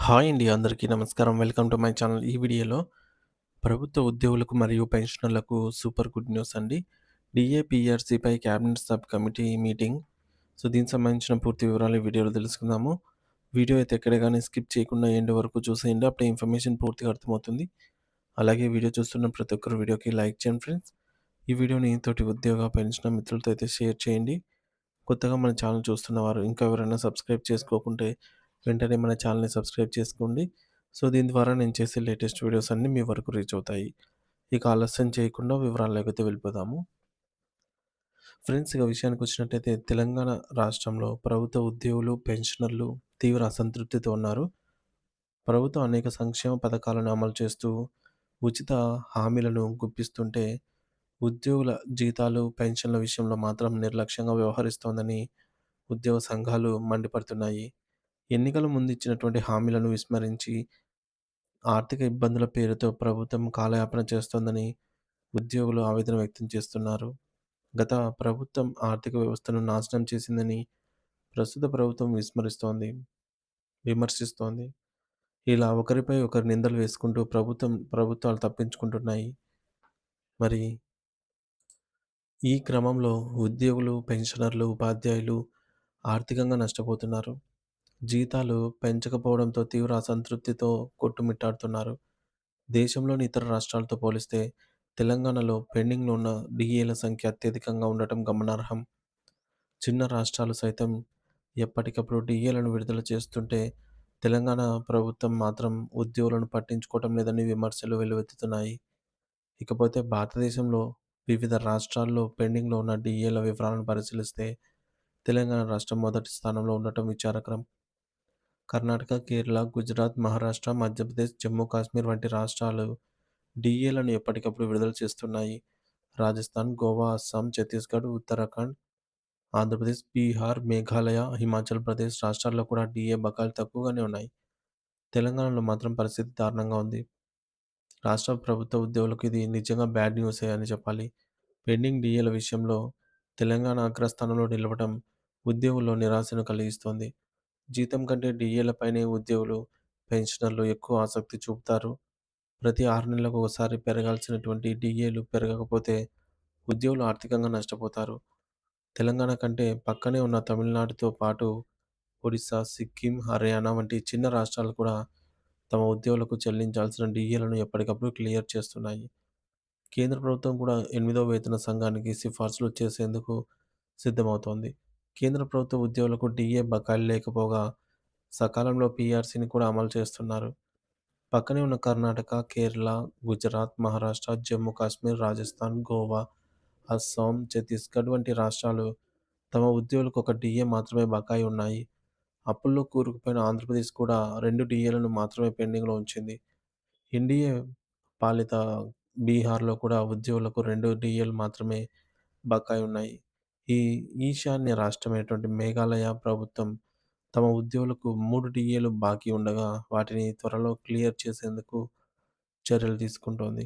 Hi అండి. అందరికీ నమస్కారం. Welcome to my channel. ఈ వీడియోలో ప్రభుత్వ ఉద్యోగులకు మరియు పెన్షనర్లకు సూపర్ గుడ్ న్యూస్ అండి. డీఏపీఆర్సీపై క్యాబినెట్ సబ్ కమిటీ మీటింగ్. దీనికి సంబంధించిన పూర్తి వివరాలు ఈ వీడియోలో తెలుసుకుందాము. వీడియో అయితే ఎక్కడ గాని స్కిప్ చేయకుండా ఎండ్ వరకు చూసేయండి. అప్పుడే ఇన్ఫర్మేషన్ పూర్తిగా అర్థమవుతుంది. అలాగే వీడియో చూస్తున్న ప్రతి ఒక్కరు వీడియోకి లైక్ చేయండి ఫ్రెండ్స్. ఈ వీడియోని తోటి ఉద్యోగ, పెన్షనర్ మిత్రులతో అయితే షేర్ చేయండి. కొత్తగా మన ఛానల్ చూస్తున్నవారు ఇంకా ఎవరైనా సబ్స్క్రైబ్ చేసుకోకుంటే వెంటనే మన ఛానల్‌ని సబ్స్క్రైబ్ చేసుకోండి. దీని ద్వారా నేను చేసే లేటెస్ట్ వీడియోస్ అన్నీ మీ వరకు రీచ్ అవుతాయి. ఇక ఆలస్యం చేయకుండా వివరాల్లోకైతే వెళ్ళిపోదాము. ఫ్రెండ్స్ ఇక విషయానికొచ్చినట్టయితే తెలంగాణ రాష్ట్రంలో ప్రభుత్వ ఉద్యోగులు, పెన్షనర్లు తీవ్ర అసంతృప్తితో ఉన్నారు. ప్రభుత్వం అనేక సంక్షేమ పథకాలను అమలు చేస్తూ ఉచిత హామీలను గుప్పిస్తుంటే ఉద్యోగుల జీతాలు, పెన్షన్ల విషయంలో మాత్రం నిర్లక్ష్యంగా వ్యవహరిస్తోందని ఉద్యోగ సంఘాలు మండిపడుతున్నాయి. ఎన్నికల ముందు ఇచ్చినటువంటి హామీలను విస్మరించి ఆర్థిక ఇబ్బందుల పేరుతో ప్రభుత్వం కాలయాపన చేస్తోందని ఉద్యోగులు ఆవేదన వ్యక్తం చేస్తున్నారు. గత ప్రభుత్వం ఆర్థిక వ్యవస్థను నాశనం చేసిందని ప్రస్తుత ప్రభుత్వం విమర్శిస్తోంది. ఇలా ఒకరిపై ఒకరు నిందలు వేసుకుంటూ ప్రభుత్వాలు తప్పించుకుంటున్నాయి. మరి ఈ క్రమంలో ఉద్యోగులు, పెన్షనర్లు, ఉపాధ్యాయులు ఆర్థికంగా నష్టపోతున్నారు. జీతాలు పెంచకపోవడంతో తీవ్ర అసంతృప్తితో కొట్టుమిట్టాడుతున్నారు. దేశంలోని ఇతర రాష్ట్రాలతో పోలిస్తే తెలంగాణలో పెండింగ్‌లో ఉన్న డీఏల సంఖ్య అత్యధికంగా ఉండటం గమనార్హం. చిన్న రాష్ట్రాలు సైతం ఎప్పటికప్పుడు డీఏలను విడుదల చేస్తుంటే తెలంగాణ ప్రభుత్వం మాత్రం ఉద్యోగులను పట్టించుకోవటం లేదని విమర్శలు వెల్లువెత్తుతున్నాయి. ఇకపోతే భారతదేశంలో వివిధ రాష్ట్రాల్లో పెండింగ్‌లో ఉన్న డీఏల వివరాలను పరిశీలిస్తే తెలంగాణ రాష్ట్రం మొదటి స్థానంలో ఉండటం విచారకరం. కర్ణాటక, కేరళ, గుజరాత్, మహారాష్ట్ర, మధ్యప్రదేశ్, జమ్మూ కాశ్మీర్ వంటి రాష్ట్రాలు డీఏలను ఎప్పటికప్పుడు విడుదల చేస్తున్నాయి. రాజస్థాన్, గోవా, అస్సాం, ఛత్తీస్‌గఢ్, ఉత్తరాఖండ్, ఆంధ్రప్రదేశ్, బీహార్, మేఘాలయ, హిమాచల్ ప్రదేశ్ రాష్ట్రాల్లో కూడా డీఏ బకాయిలు తక్కువగానే ఉన్నాయి. తెలంగాణలో మాత్రం పరిస్థితి దారుణంగా ఉంది. రాష్ట్ర ప్రభుత్వ ఉద్యోగులకు ఇది నిజంగా బ్యాడ్ న్యూసే అని చెప్పాలి. పెండింగ్ డీఏల విషయంలో తెలంగాణ అగ్రస్థానంలో నిలవడం ఉద్యోగుల్లో నిరాశను కలిగిస్తోంది. జీతం కంటే డీఏలపైనే ఉద్యోగులు, పెన్షనర్లు ఎక్కువ ఆసక్తి చూపుతారు. ప్రతి 6 నెలలకు ఒకసారి పెరగాల్సినటువంటి డీఏలు పెరగకపోతే ఉద్యోగులు ఆర్థికంగా నష్టపోతారు. తెలంగాణ కంటే పక్కనే ఉన్న తమిళనాడుతో పాటు ఒడిశా, సిక్కిం, హర్యానా వంటి చిన్న రాష్ట్రాలు కూడా తమ ఉద్యోగులకు చెల్లించాల్సిన డీఏలను ఎప్పటికప్పుడు క్లియర్ చేస్తున్నాయి. కేంద్ర ప్రభుత్వం కూడా 8వ వేతన సంఘానికి సిఫార్సులు చేసేందుకు సిద్ధమవుతోంది. కేంద్ర ప్రభుత్వ ఉద్యోగులకు డీఏ బకాయిలు లేకపోగా సకాలంలో పీఆర్సీని కూడా అమలు చేస్తున్నారు. పక్కనే ఉన్న కర్ణాటక, కేరళ, గుజరాత్, మహారాష్ట్ర, జమ్మూ కాశ్మీర్, రాజస్థాన్, గోవా, అస్సాం, ఛత్తీస్‌గఢ్ వంటి రాష్ట్రాలు తమ ఉద్యోగులకు ఒక డీఏ మాత్రమే బకాయి ఉన్నాయి. అప్పుల్లో కూరుకుపోయిన ఆంధ్రప్రదేశ్ కూడా 2 డీఏలను మాత్రమే పెండింగ్‌లో ఉంచింది. ఎన్డీఏ పాలిత బీహార్‌లో కూడా ఉద్యోగులకు 2 డీఏలు మాత్రమే బకాయి ఉన్నాయి. ఈ ఈశాన్య రాష్ట్రమైనటువంటి మేఘాలయ ప్రభుత్వం తమ ఉద్యోగులకు 3 డీఏలు బాకీ ఉండగా వాటిని త్వరలో క్లియర్ చేసేందుకు చర్యలు తీసుకుంటోంది.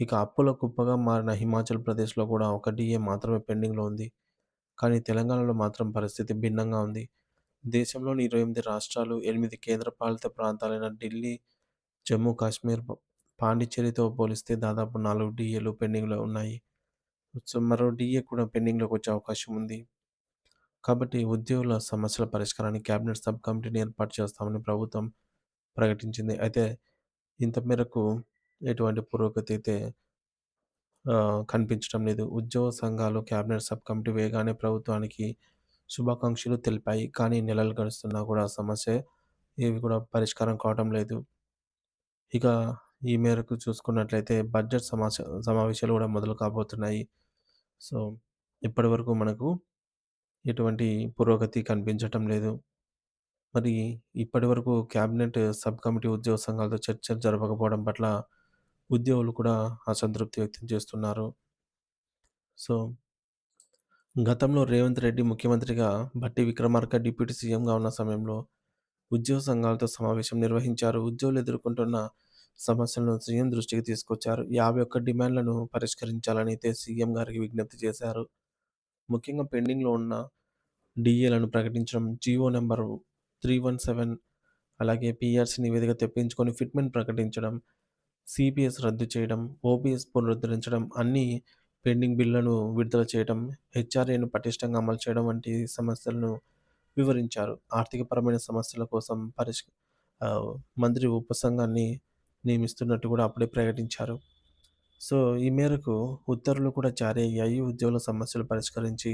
ఇక అప్పుల కుప్పగా మారిన హిమాచల్ ప్రదేశ్‌లో కూడా ఒక డీఏ మాత్రమే పెండింగ్‌లో ఉంది. కానీ తెలంగాణలో మాత్రం పరిస్థితి భిన్నంగా ఉంది. దేశంలోని 28 రాష్ట్రాలు, 8 కేంద్రపాలిత ప్రాంతాలైన ఢిల్లీ, జమ్మూ కాశ్మీర్, పాండిచ్చేరితో పోలిస్తే దాదాపు 4 డీఏలు పెండింగ్‌లో ఉన్నాయి. మరో డీఏ కూడా పెండింగ్‌లోకి వచ్చే అవకాశం ఉంది. కాబట్టి ఉద్యోగుల సమస్యల పరిష్కారానికి కేబినెట్ సబ్ కమిటీని ఏర్పాటు చేస్తామని ప్రభుత్వం ప్రకటించింది. అయితే ఇంత మేరకు ఎటువంటి పురోగతి అయితే కనిపించడం లేదు. ఉద్యోగ సంఘాలు కేబినెట్ సబ్ కమిటీ వేయగానే ప్రభుత్వానికి శుభాకాంక్షలు తెలిపాయి. కానీ నెలలు గడుస్తున్నా కూడా సమస్య ఏవి కూడా పరిష్కారం కావడం లేదు. ఇక ఈ మేరకు చూసుకున్నట్లయితే బడ్జెట్ సమావేశాలు కూడా మొదలు కాబోతున్నాయి. సో, ఇప్పటివరకు మనకు ఎటువంటి పురోగతి కనిపించటం లేదు. మరి ఇప్పటివరకు కేబినెట్ సబ్ కమిటీ ఉద్యోగ సంఘాలతో చర్చలు జరపకపోవడం పట్ల ఉద్యోగులు కూడా అసంతృప్తి వ్యక్తం చేస్తున్నారు. సో, గతంలో రేవంత్ రెడ్డి ముఖ్యమంత్రిగా, భట్టి విక్రమార్క డిప్యూటీ సీఎంగా ఉన్న సమయంలో ఉద్యోగ సంఘాలతో సమావేశం నిర్వహించారు. ఉద్యోగులు ఎదుర్కొంటున్న సమస్యలను సీఎం దృష్టికి తీసుకొచ్చారు. 51 డిమాండ్లను పరిష్కరించాలని అయితే సీఎం గారికి విజ్ఞప్తి చేశారు. ముఖ్యంగా పెండింగ్‌లో ఉన్న డీఏలను ప్రకటించడం, జీవో నంబర్ 317 అలాగే పీఆర్సీ నివేదిక తెప్పించుకొని ఫిట్‌మెంట్ ప్రకటించడం, సీపీఎస్ రద్దు చేయడం, ఓపీఎస్ పునరుద్ధరించడం, అన్నీ పెండింగ్ బిల్లులను విడుదల చేయడం, హెచ్ఆర్ఏను పటిష్టంగా అమలు చేయడం వంటి సమస్యలను వివరించారు. ఆర్థికపరమైన సమస్యల కోసం ఆహ్, మంత్రి ఉపసంఘాన్ని నియమిస్తున్నట్టు కూడా అప్పుడే ప్రకటించారు. సో, ఈ మేరకు ఉత్తర్వులు కూడా జారీ అయ్యాయి. ఉద్యోగుల సమస్యలు పరిష్కరించి,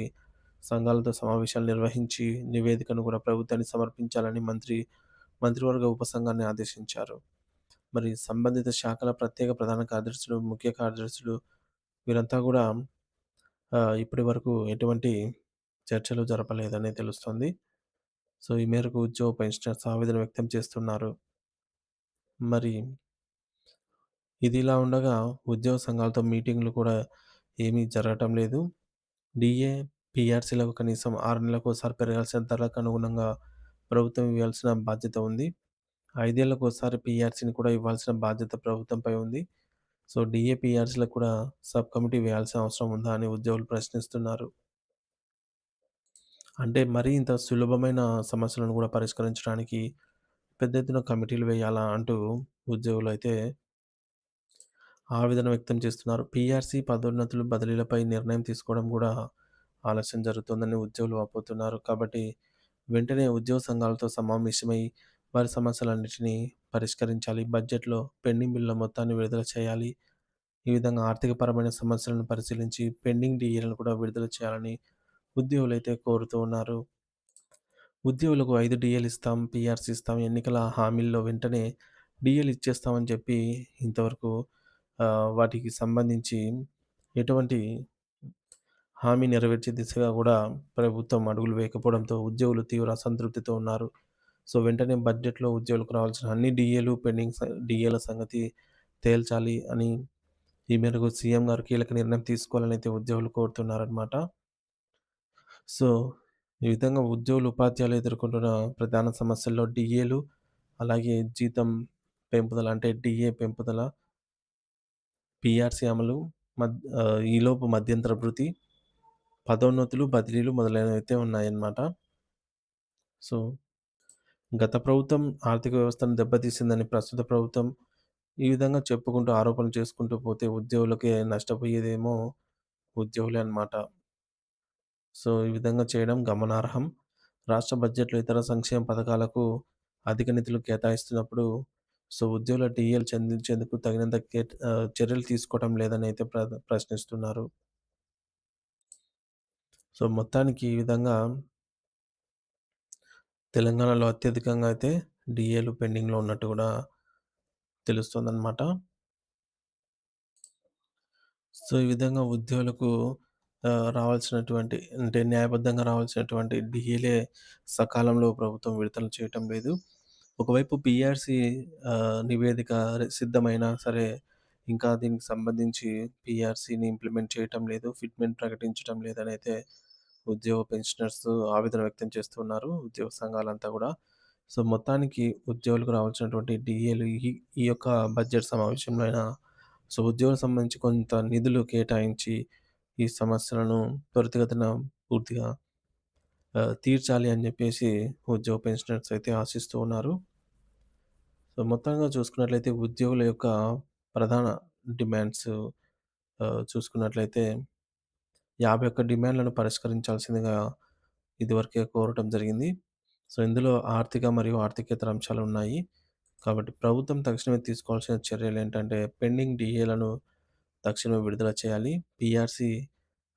సంఘాలతో సమావేశాలు నిర్వహించి, నివేదికను కూడా ప్రభుత్వానికి సమర్పించాలని మంత్రివర్గ ఉపసంఘాన్ని ఆదేశించారు. మరి సంబంధిత శాఖల ప్రత్యేక ప్రధాన కార్యదర్శులు, ముఖ్య కార్యదర్శులు వీరంతా కూడా ఇప్పటి వరకు ఎటువంటి చర్చలు జరపలేదని తెలుస్తోంది. సో, ఈ మేరకు ఉద్యోగ పెన్షనర్స్ ఆవేదన వ్యక్తం చేస్తున్నారు. మరి ఇదిలా ఉండగా ఉద్యోగ సంఘాలతో మీటింగ్‌లు కూడా ఏమీ జరగటం లేదు. డీఏ, పీఆర్సీలకు కనీసం 6 నెలలకోసారి పెరగాల్సిన ధరలకు అనుగుణంగా ప్రభుత్వం ఇవ్వాల్సిన బాధ్యత ఉంది. 5 ఏళ్లకోసారి పీఆర్సీని కూడా ఇవ్వాల్సిన బాధ్యత ప్రభుత్వంపై ఉంది. సో, డీఏ, పీఆర్సీలకు కూడా సబ్ కమిటీ వేయాల్సిన అవసరం ఉందా అని ఉద్యోగులు ప్రశ్నిస్తున్నారు. అంటే మరీ ఇంత సులభమైన సమస్యలను కూడా పరిష్కరించడానికి పెద్ద ఎత్తున కమిటీలు వేయాలా అంటూ ఉద్యోగులైతే ఆవేదన వ్యక్తం చేస్తున్నారు. పీఆర్సీ పదోన్నతులు, బదిలీలపై నిర్ణయం తీసుకోవడం కూడా ఆలస్యం జరుగుతోందని ఉద్యోగులు వాపోతున్నారు. కాబట్టి వెంటనే ఉద్యోగ సంఘాలతో సమావేశమై వారి సమస్యలన్నిటినీ పరిష్కరించాలి. బడ్జెట్‌లో పెండింగ్ బిల్లుల మొత్తాన్ని విడుదల చేయాలి. ఈ విధంగా ఆర్థికపరమైన సమస్యలను పరిశీలించి పెండింగ్ డీఏలను కూడా విడుదల చేయాలని ఉద్యోగులైతే కోరుతూ ఉన్నారు. ఉద్యోగులకు 5 డీఏలు ఇస్తాం, పీఆర్సీ ఇస్తాం, ఎన్నికల హామీల్లో వెంటనే డీఏలు ఇచ్చేస్తామని చెప్పి ఇంతవరకు వాటికి సంబంధించి ఎటువంటి హామీ నెరవేర్చే దిశగా కూడా ప్రభుత్వం అడుగులు వేయకపోవడంతో ఉద్యోగులు తీవ్ర అసంతృప్తితో ఉన్నారు. సో, వెంటనే బడ్జెట్‌లో ఉద్యోగులకు రావాల్సిన అన్ని డీఏలు పెండింగ్ డీఏల సంగతి తేల్చాలి అని ఈ మేరకు సీఎం గారు కీలక నిర్ణయం తీసుకోవాలని అయితే ఉద్యోగులు కోరుతున్నారనమాట. సో, ఈ విధంగా ఉద్యోగులు, ఉపాధ్యాయులు ఎదుర్కొంటున్న ప్రధాన సమస్యల్లో డీఏలు, అలాగే జీతం పెంపుదల అంటే డీఏ పెంపుదల, పీఆర్సీ అమలు, ఈలోపు మధ్యంతర భృతి, పదోన్నతులు, బదిలీలు మొదలైనవైతే ఉన్నాయన్నమాట. సో, గత ప్రభుత్వం ఆర్థిక వ్యవస్థను దెబ్బతీసిందని ప్రస్తుత ప్రభుత్వం ఈ విధంగా చెప్పుకుంటూ, ఆరోపణలు చేసుకుంటూ పోతే ఉద్యోగులకే నష్టపోయేదేమో ఉద్యోగులే అన్నమాట. సో, ఈ విధంగా చేయడం గమనార్హం. రాష్ట్ర బడ్జెట్‌లో ఇతర సంక్షేమ పథకాలకు అధిక నిధులు కేటాయిస్తున్నప్పుడు, సో, ఉద్యోగుల డీఏలు చెందించేందుకు తగినంత చర్యలు తీసుకోవడం లేదని అయితే ప్రశ్నిస్తున్నారు. సో, మొత్తానికి ఈ విధంగా తెలంగాణలో అత్యధికంగా అయితే డీఏలు పెండింగ్‌లో ఉన్నట్టు గూడా తెలుస్తోందనమాట. సో, ఈ విధంగా ఉద్యోగులకు రావాల్సినటువంటి అంటే న్యాయబద్ధంగా రావాల్సినటువంటి డీఏలే సకాలంలో ప్రభుత్వం విడుదల చేయటం లేదు. ఒకవైపు పీఆర్సీ నివేదిక సిద్ధమైనా సరే, ఇంకా దీనికి సంబంధించి పీఆర్సీని ఇంప్లిమెంట్ చేయటం లేదు. ఫిట్‌మెంట్ ప్రకటించడం లేదనైతే ఉద్యోగ పెన్షనర్స్ ఆవేదన వ్యక్తం చేస్తున్నారు. ఉద్యోగ సంఘాలంతా గూడా. సో, మొత్తానికి ఉద్యోగులకు రావాల్సినటువంటి డీఏలు ఈ ఈ యొక్క బడ్జెట్ సమావేశంలో అయినా సో, ఉద్యోగులకు సంబంధించి కొంత నిధులు కేటాయించి, ఈ సమస్యలను త్వరితగతిన పూర్తిగా తీర్చాలి అని జెప్పేసి ఉద్యోగ పెన్షనర్స్ అయితే ఆశిస్తూ ఉన్నారు. సో, మొత్తంగా చూసుకున్నట్లయితే ఉద్యోగుల యొక్క ప్రధాన డిమాండ్స్ చూసుకున్నట్లయితే 51 డిమాండ్‌లను పరిష్కరించాల్సిందిగా ఇదివరకే కోరటం జరిగింది. సో, ఇందులో ఆర్థిక మరియు ఆర్థికేతర అంశాలున్నాయి. కాబట్టి ప్రభుత్వం తక్షణమే తీసుకోవాల్సిన చర్యలేంటంటే పెండింగ్ డీఏలను తక్షణమే విడుదల చేయాలి. పీఆర్సీ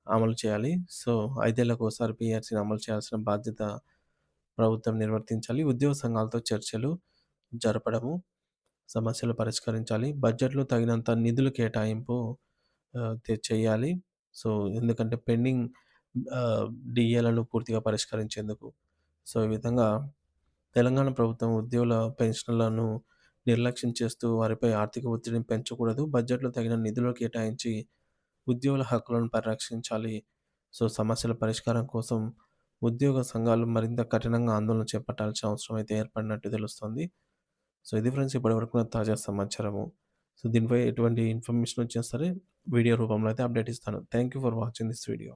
అమలు చేయాలి. సో, 5 ఏళ్లకోసారి పీఆర్సీని అమలు చేయాల్సిన బాధ్యత ప్రభుత్వం నిర్వర్తించాలి. ఉద్యోగ సంఘాలతో చర్చలు జరపడము, సమస్యలు పరిష్కరించాలి. బడ్జెట్‌లో తగినంత నిధులు కేటాయింపు చేయాలి. సో, ఎందుకంటే పెండింగ్ ఆహ్, డీఏలను పూర్తిగా పరిష్కరించేందుకు. సో, ఈ విధంగా తెలంగాణ ప్రభుత్వం ఉద్యోగుల పెన్షన్‌లను నిర్లక్ష్యం చేస్తూ వారిపై ఆర్థిక ఒత్తిడిని పెంచకూడదు. బడ్జెట్‌లో తగిన నిధులు కేటాయించి ఉద్యోగుల హక్కులను పరిరక్షించాలి. సో, సమస్యల పరిష్కారం కోసం ఉద్యోగ సంఘాలు మరింత కఠినంగా ఆందోళన చేపట్టాల్సిన అవసరం అయితే ఏర్పడినట్టు తెలుస్తోంది. సో, ఇది ఫ్రెండ్స్ ఇప్పటివరకు ఉన్న తాజా సమాచారము. సో, దీనిపై ఎటువంటి ఇన్ఫర్మేషన్ వచ్చినా సరే వీడియో రూపంలో అయితే అప్డేట్ ఇస్తాను. Thank you for watching this video.